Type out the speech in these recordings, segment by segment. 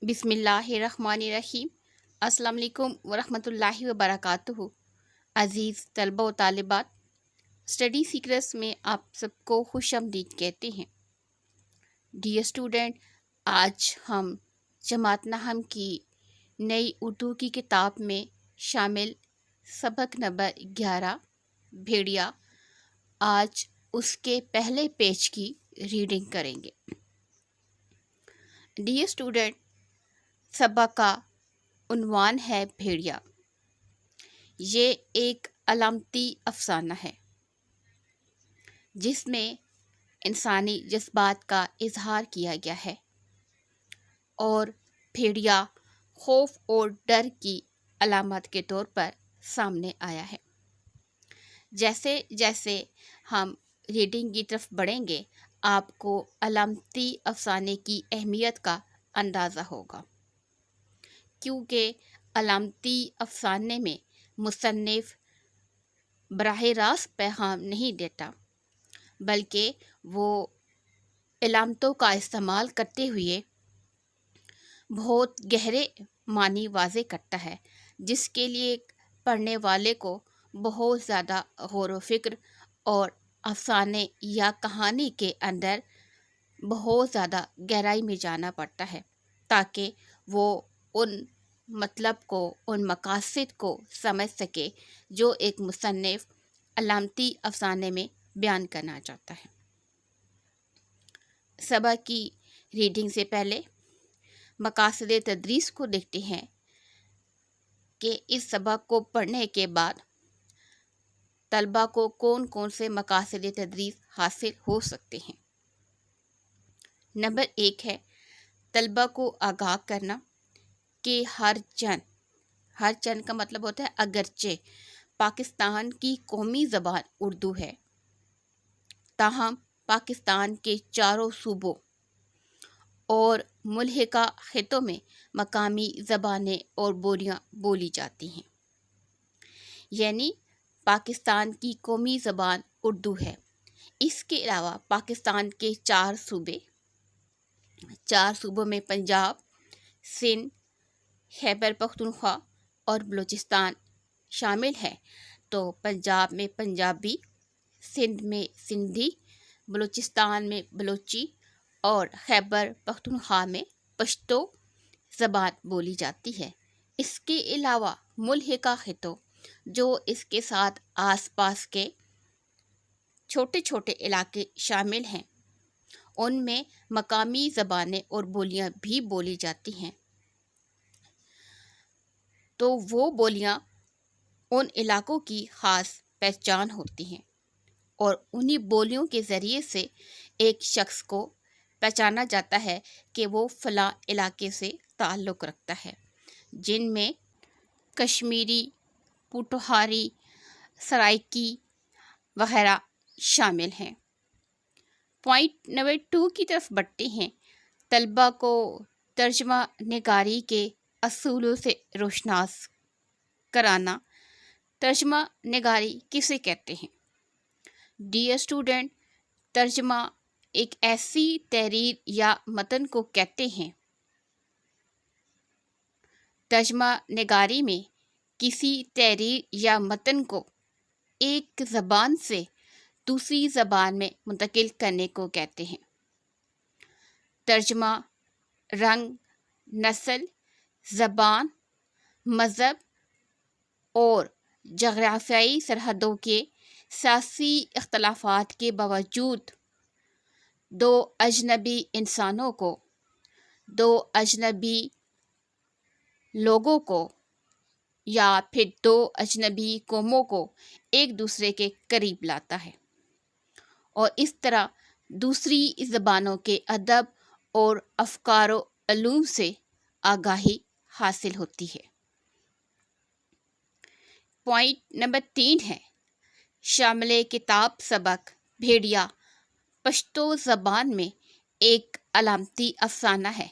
بسم اللہ الرحمن الرحیم۔ السلام علیکم ورحمۃ اللہ وبرکاتہ۔ عزیز طلبہ و طالبات، اسٹڈی سیکرٹس میں آپ سب کو خوش آمدید کہتے ہیں۔ ڈیئر اسٹوڈنٹ، آج ہم جماعت نہم کی نئی اردو کی کتاب میں شامل سبق نمبر 11 بھیڑیا، آج اس کے پہلے پیج کی ریڈنگ کریں گے۔ ڈیئر اسٹوڈنٹ، سبق کا عنوان ہے بھیڑیا۔ یہ ایک علامتی افسانہ ہے جس میں انسانی جذبات کا اظہار کیا گیا ہے اور بھیڑیا خوف اور ڈر کی علامت کے طور پر سامنے آیا ہے۔ جیسے جیسے ہم ریڈنگ کی طرف بڑھیں گے، آپ کو علامتی افسانے کی اہمیت کا اندازہ ہوگا، کیونکہ علامتی افسانے میں مصنف براہ راست پیغام نہیں دیتا، بلکہ وہ علامتوں کا استعمال کرتے ہوئے بہت گہرے معنی واضح کرتا ہے، جس کے لیے پڑھنے والے کو بہت زیادہ غور و فکر اور افسانے یا کہانی کے اندر بہت زیادہ گہرائی میں جانا پڑتا ہے تاکہ وہ ان مطلب کو، ان مقاصد کو سمجھ سکے جو ایک مصنف علامتی افسانے میں بیان کرنا چاہتا ہے۔ سبق کی ریڈنگ سے پہلے مقاصد تدریس کو دیکھتے ہیں کہ اس سبق کو پڑھنے کے بعد طلبہ کو کون کون سے مقاصد تدریس حاصل ہو سکتے ہیں۔ نمبر 1 ہے طلبہ کو آگاہ کرنا کہ ہر جن کا مطلب ہوتا ہے اگرچہ پاکستان کی قومی زبان اردو ہے، تاہم پاکستان کے چاروں صوبوں اور ملحقہ خطوں میں مقامی زبانیں اور بولیاں بولی جاتی ہیں، یعنی پاکستان کی قومی زبان اردو ہے۔ اس کے علاوہ پاکستان کے چار صوبوں میں پنجاب، سندھ، خیبر پختونخوا اور بلوچستان شامل ہے، تو پنجاب میں پنجابی، سندھ میں سندھی، بلوچستان میں بلوچی اور خیبر پختونخوا میں پشتو زبان بولی جاتی ہے۔ اس کے علاوہ ملحقہ خطوں جو اس کے ساتھ آس پاس کے چھوٹے چھوٹے علاقے شامل ہیں، ان میں مقامی زبانیں اور بولیاں بھی بولی جاتی ہیں، تو وہ بولیاں ان علاقوں کی خاص پہچان ہوتی ہیں اور انہی بولیوں کے ذریعے سے ایک شخص کو پہچانا جاتا ہے کہ وہ فلاں علاقے سے تعلق رکھتا ہے، جن میں کشمیری، پوٹھوہاری، سرائکی وغیرہ شامل ہیں۔ پوائنٹ نمبر 2 کی طرف بڑھتے ہیں۔ طلبہ کو ترجمہ نگاری کے اصولوں سے روشناس کرانا۔ ترجمہ نگاری کسے کہتے ہیں؟ ڈیئر اسٹوڈنٹ، ترجمہ ایک ایسی تحریر یا متن کو کہتے ہیں۔ ترجمہ نگاری میں کسی تحریر یا متن کو ایک زبان سے دوسری زبان میں منتقل کرنے کو کہتے ہیں۔ ترجمہ رنگ، نسل، زبان، مذہب اور جغرافیائی سرحدوں کے سیاسی اختلافات کے باوجود دو اجنبی انسانوں کو، دو اجنبی لوگوں کو یا پھر دو اجنبی قوموں کو ایک دوسرے کے قریب لاتا ہے اور اس طرح دوسری زبانوں کے ادب اور افکار و علوم سے آگاہی حاصل ہوتی ہے۔ پوائنٹ نمبر 3 ہے شامل کتاب سبق بھیڑیا پشتو زبان میں ایک علامتی افسانہ ہے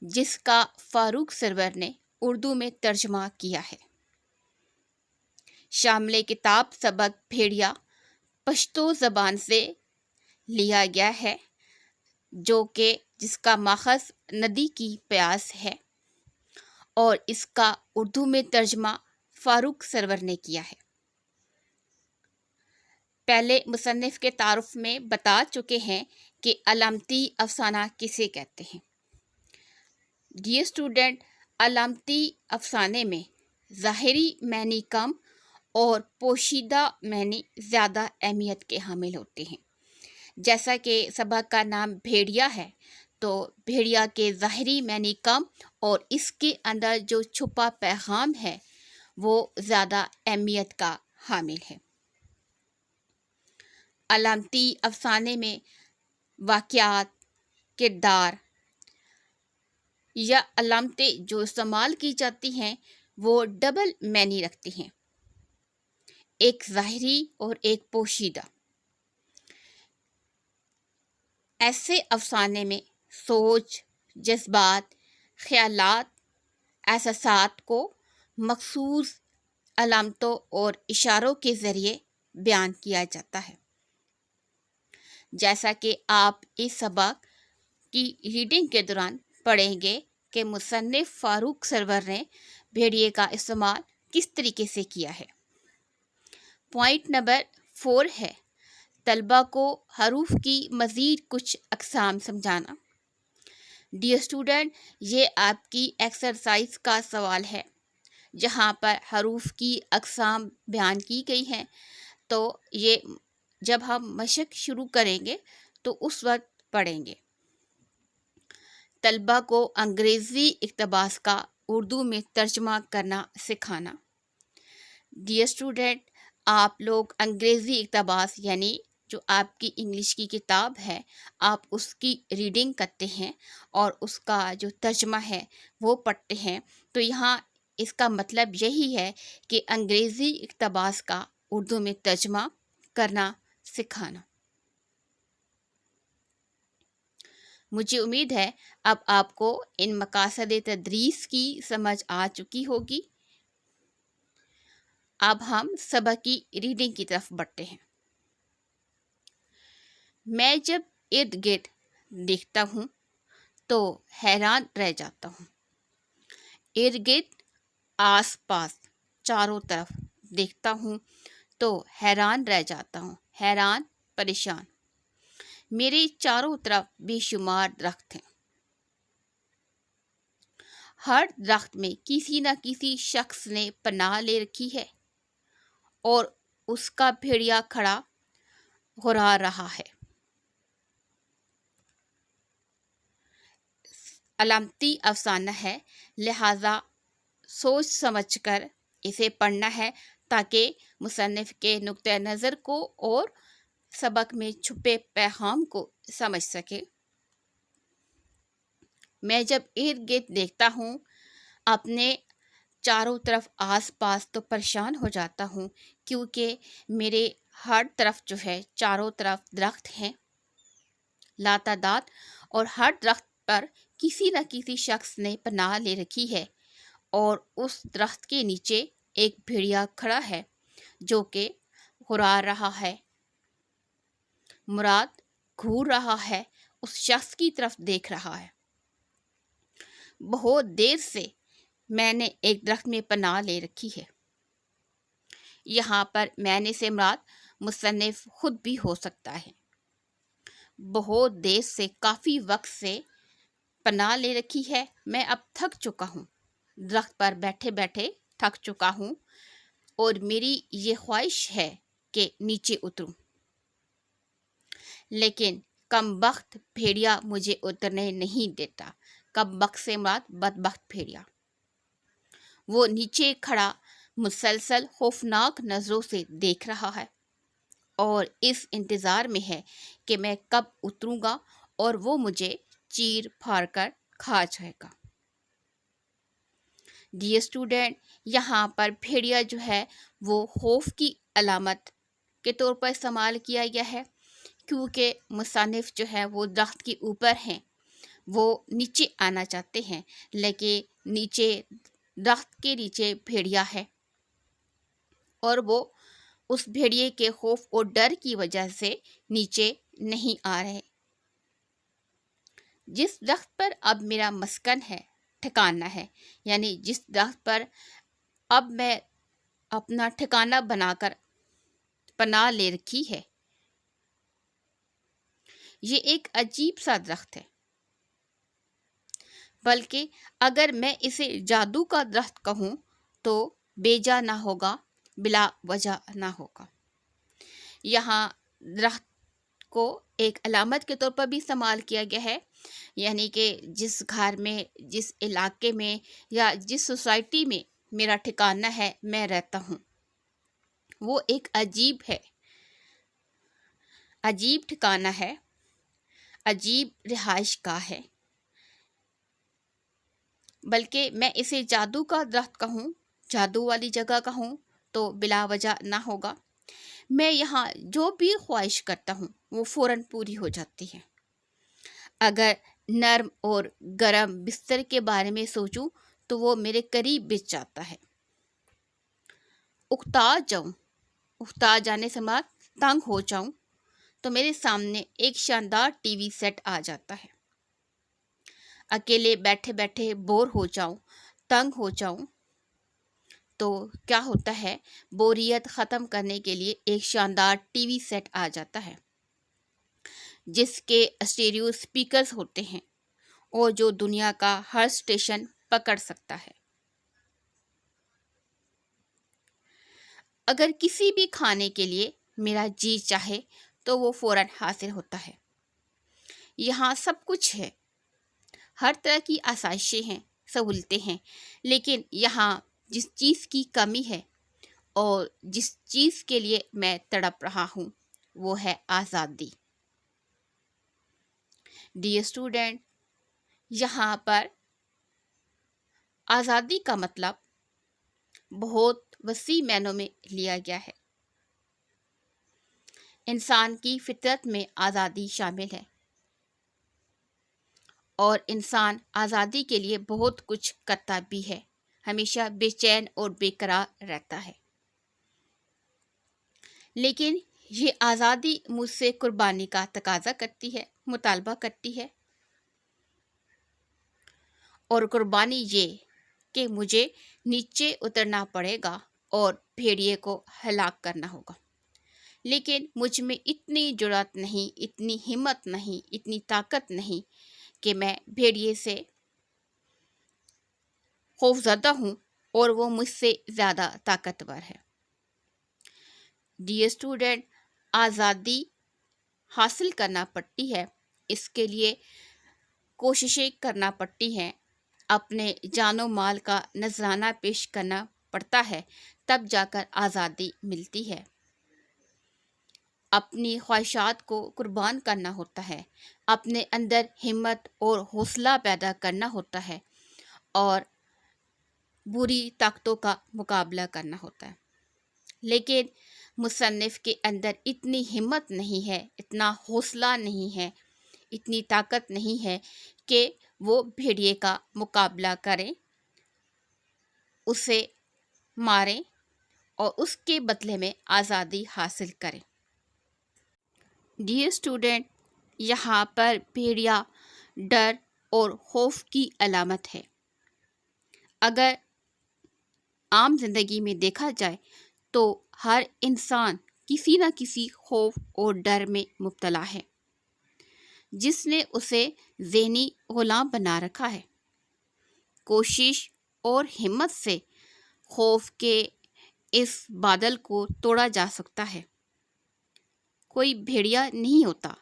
جس کا فاروق سرور نے اردو میں ترجمہ کیا ہے۔ شامل کتاب سبق بھیڑیا پشتو زبان سے لیا گیا ہے، جو کہ جس کا ماخذ ندی کی پیاس ہے، اور اس کا اردو میں ترجمہ فاروق سرور نے کیا ہے۔ پہلے مصنف کے تعارف میں بتا چکے ہیں کہ علامتی افسانہ کسے کہتے ہیں۔ ڈیئر اسٹوڈنٹ، علامتی افسانے میں ظاہری معنی کم اور پوشیدہ معنی زیادہ اہمیت کے حامل ہوتے ہیں۔ جیسا کہ سبق کا نام بھیڑیا ہے، تو بھیڑیا کے ظاہری معنی کم اور اس کے اندر جو چھپا پیغام ہے وہ زیادہ اہمیت کا حامل ہے۔ علامتی افسانے میں واقعات، کردار یا علامتیں جو استعمال کی جاتی ہیں وہ ڈبل معنی رکھتی ہیں، ایک ظاہری اور ایک پوشیدہ۔ ایسے افسانے میں سوچ، جذبات، خیالات، احساسات کو مخصوص علامتوں اور اشاروں کے ذریعے بیان کیا جاتا ہے۔ جیسا کہ آپ اس سبق کی ریڈنگ کے دوران پڑھیں گے کہ مصنف فاروق سرور نے بھیڑیے کا استعمال کس طریقے سے کیا ہے۔ پوائنٹ نمبر 4 ہے طلبہ کو حروف کی مزید کچھ اقسام سمجھانا۔ ڈیئر اسٹوڈنٹ، یہ آپ کی ایکسرسائز کا سوال ہے جہاں پر حروف کی اقسام بیان کی گئی ہیں، تو یہ جب ہم مشق شروع کریں گے تو اس وقت پڑھیں گے۔ طلبہ کو انگریزی اقتباس کا اردو میں ترجمہ کرنا سکھانا۔ ڈیئر اسٹوڈنٹ، آپ لوگ انگریزی اقتباس یعنی جو آپ کی انگلش کی کتاب ہے، آپ اس کی ریڈنگ کرتے ہیں اور اس کا جو ترجمہ ہے وہ پڑھتے ہیں، تو یہاں اس کا مطلب یہی ہے کہ انگریزی اقتباس کا اردو میں ترجمہ کرنا سکھانا۔ مجھے امید ہے اب آپ کو ان مقاصد تدریس کی سمجھ آ چکی ہوگی۔ اب ہم سبق کی ریڈنگ کی طرف بڑھتے ہیں۔ میں جب ارد گرد دیکھتا ہوں تو حیران رہ جاتا ہوں۔ ارد گرد، آس پاس، چاروں طرف دیکھتا ہوں تو حیران رہ جاتا ہوں، حیران، پریشان۔ میرے چاروں طرف بے شمار درخت ہیں۔ ہر درخت میں کسی نہ کسی شخص نے پناہ لے رکھی ہے اور اس کا بھیڑیا کھڑا گھرا رہا ہے۔ علامتی افسانہ ہے، لہذا سوچ سمجھ کر اسے پڑھنا ہے تاکہ مصنف کے نقطۂ نظر کو اور سبق میں چھپے پیغام کو سمجھ سکے۔ میں جب ارد گرد دیکھتا ہوں، اپنے چاروں طرف آس پاس تو پریشان ہو جاتا ہوں، کیونکہ میرے ہر طرف جو ہے چاروں طرف درخت ہیں لاتعداد، اور ہر درخت پر کسی نہ کسی شخص نے پناہ لے رکھی ہے، اور اس درخت کے نیچے ایک بھیڑیا کھڑا ہے جو کہ گھرا رہا ہے، مراد گھور رہا ہے، اس شخص کی طرف دیکھ رہا ہے۔ بہت دیر سے میں نے ایک درخت میں پناہ لے رکھی ہے۔ یہاں پر میں نے سے مراد مصنف خود بھی ہو سکتا ہے۔ بہت دیر سے، کافی وقت سے پناہ لے رکھی ہے، میں اب تھک چکا ہوں، درخت پر بیٹھے بیٹھے تھک چکا ہوں، اور میری یہ خواہش ہے کہ نیچے اتروں، لیکن کم بخت بھیڑیا مجھے اترنے نہیں دیتا۔ کم بخت سے مراد بدبخت بھیڑیا۔ وہ نیچے کھڑا مسلسل خوفناک نظروں سے دیکھ رہا ہے اور اس انتظار میں ہے کہ میں کب اتروں گا اور وہ مجھے چیر پھاڑ کر کھا جائے گا۔ ڈیئر اسٹوڈنٹ، یہاں پر بھیڑیا جو ہے وہ خوف کی علامت کے طور پر استعمال کیا گیا ہے، کیونکہ مصنف جو ہے وہ درخت کے اوپر ہیں، وہ نیچے آنا چاہتے ہیں، لیکن نیچے درخت کے نیچے بھیڑیا ہے اور وہ اس بھیڑیے کے خوف اور ڈر کی وجہ سے نیچے نہیں آ رہے۔ جس درخت پر اب میرا مسکن ہے، ٹھکانہ ہے، یعنی جس درخت پر اب میں اپنا ٹھکانہ بنا کر پناہ لے رکھی ہے، یہ ایک عجیب سا درخت ہے، بلکہ اگر میں اسے جادو کا درخت کہوں تو بیجا نہ ہوگا، بلا وجہ نہ ہوگا۔ یہاں درخت کو ایک علامت کے طور پر بھی استعمال کیا گیا ہے، یعنی کہ جس گھر میں، جس علاقے میں یا جس سوسائٹی میں میرا ٹھکانہ ہے، میں رہتا ہوں، وہ ایک عجیب ہے، عجیب ٹھکانہ ہے، عجیب رہائش گاہ ہے۔ بلکہ میں اسے جادو کا درخت کہوں، جادو والی جگہ کہوں تو بلا وجہ نہ ہوگا۔ میں یہاں جو بھی خواہش کرتا ہوں وہ فوراً پوری ہو جاتی ہے۔ اگر نرم اور گرم بستر کے بارے میں سوچوں تو وہ میرے قریب بچ جاتا ہے۔ اکتا جانے سے مراد تنگ ہو جاؤں تو میرے سامنے ایک شاندار ٹی وی سیٹ آ جاتا ہے۔ اکیلے بیٹھے بیٹھے بور ہو جاؤں، تنگ ہو جاؤں تو کیا ہوتا ہے، بوریت ختم کرنے کے لیے ایک شاندار ٹی وی سیٹ آ جاتا ہے جس کے اسٹیریو اسپیکرز ہوتے ہیں اور جو دنیا کا ہر اسٹیشن پکڑ سکتا ہے۔ اگر کسی بھی کھانے کے لیے میرا جی چاہے تو وہ فوراً حاصل ہوتا ہے۔ یہاں سب کچھ ہے، ہر طرح کی آسائشیں ہیں، سہولتیں ہیں، لیکن یہاں جس چیز کی کمی ہے اور جس چیز کے لیے میں تڑپ رہا ہوں وہ ہے آزادی۔ ڈیئر اسٹوڈنٹ، یہاں پر آزادی کا مطلب بہت وسیع معنوں میں لیا گیا ہے۔ انسان کی فطرت میں آزادی شامل ہے اور انسان آزادی کے لیے بہت کچھ کرتا بھی ہے، ہمیشہ بے چین اور بے قرار رہتا ہے۔ لیکن یہ آزادی مجھ سے قربانی کا تقاضا کرتی ہے، مطالبہ کرتی ہے، اور قربانی یہ کہ مجھے نیچے اترنا پڑے گا اور بھیڑیے کو ہلاک کرنا ہوگا۔ لیکن مجھ میں اتنی جرات نہیں، اتنی ہمت نہیں، اتنی طاقت نہیں کہ میں بھیڑیے سے خوف زدہ ہوں اور وہ مجھ سے زیادہ طاقتور ہے۔ ڈیئر اسٹوڈنٹ، آزادی حاصل کرنا پڑتی ہے، اس کے لیے کوششیں کرنا پڑتی ہیں، اپنے جان و مال کا نذرانہ پیش کرنا پڑتا ہے، تب جا کر آزادی ملتی ہے۔ اپنی خواہشات کو قربان کرنا ہوتا ہے، اپنے اندر ہمت اور حوصلہ پیدا کرنا ہوتا ہے اور بری طاقتوں کا مقابلہ کرنا ہوتا ہے۔ لیکن مصنف کے اندر اتنی ہمت نہیں ہے، اتنا حوصلہ نہیں ہے، اتنی طاقت نہیں ہے کہ وہ بھیڑیے کا مقابلہ کریں، اسے ماریں اور اس کے بدلے میں آزادی حاصل کریں۔ ڈیئر اسٹوڈنٹ، یہاں پر بھیڑیا ڈر اور خوف کی علامت ہے۔ اگر عام زندگی میں دیکھا جائے تو ہر انسان کسی نہ کسی خوف اور ڈر میں مبتلا ہے جس نے اسے ذہنی غلام بنا رکھا ہے۔ کوشش اور ہمت سے خوف کے اس بادل کو توڑا جا سکتا ہے۔ کوئی بھیڑیا نہیں ہوتا۔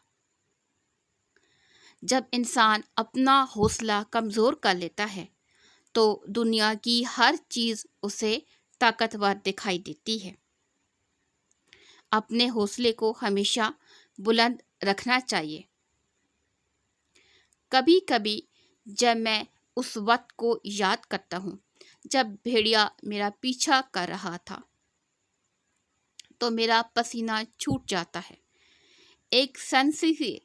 جب انسان اپنا حوصلہ کمزور کر لیتا ہے تو دنیا کی ہر چیز اسے طاقتور دکھائی دیتی ہے۔ اپنے حوصلے کو ہمیشہ بلند رکھنا چاہیے۔ کبھی کبھی جب میں اس وقت کو یاد کرتا ہوں جب بھیڑیا میرا پیچھا کر رہا تھا تو میرا پسینہ چھوٹ جاتا ہے، ایک سنسنی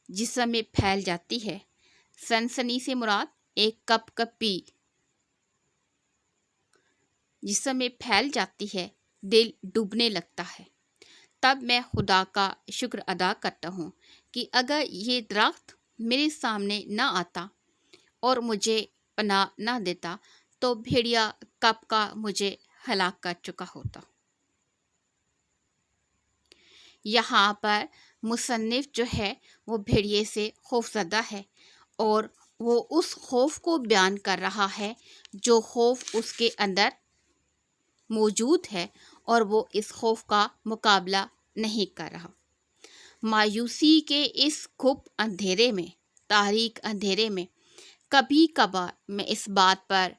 جسم میں پھیل جاتی ہے۔ سنسنی سے مراد ایک کپ کپی جسم میں پھیل جاتی ہے، دل ڈوبنے لگتا ہے۔ تب میں خدا کا شکر ادا کرتا ہوں کہ اگر یہ درخت میرے سامنے نہ آتا اور مجھے پناہ نہ دیتا تو بھیڑیا کب کا مجھے ہلاک کر چکا ہوتا۔ یہاں پر مصنف جو ہے وہ بھیڑیے سے خوف زدہ ہے اور وہ اس خوف کو بیان کر رہا ہے جو خوف اس کے اندر موجود ہے، اور وہ اس خوف کا مقابلہ نہیں کر رہا۔ مایوسی کے اس گھپ اندھیرے میں، تاریک اندھیرے میں، کبھی کبھار میں اس بات پر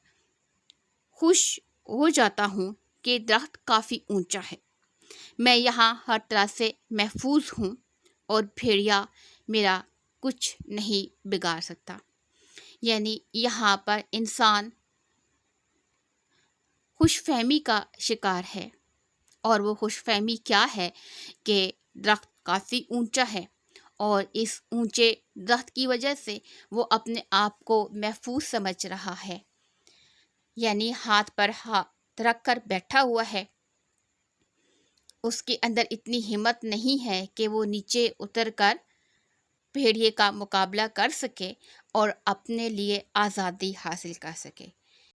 خوش ہو جاتا ہوں کہ درخت کافی اونچا ہے، میں یہاں ہر طرح سے محفوظ ہوں اور بھیڑیا میرا کچھ نہیں بگاڑ سکتا۔ یعنی یہاں پر انسان خوش فہمی کا شکار ہے، اور وہ خوش فہمی کیا ہے کہ درخت کافی اونچا ہے، اور اس اونچے درخت کی وجہ سے وہ اپنے آپ کو محفوظ سمجھ رہا ہے، یعنی ہاتھ پر ہاتھ رکھ کر بیٹھا ہوا ہے۔ اس کے اندر اتنی ہمت نہیں ہے کہ وہ نیچے اتر کر بھیڑیے کا مقابلہ کر سکے اور اپنے لیے آزادی حاصل کر سکے۔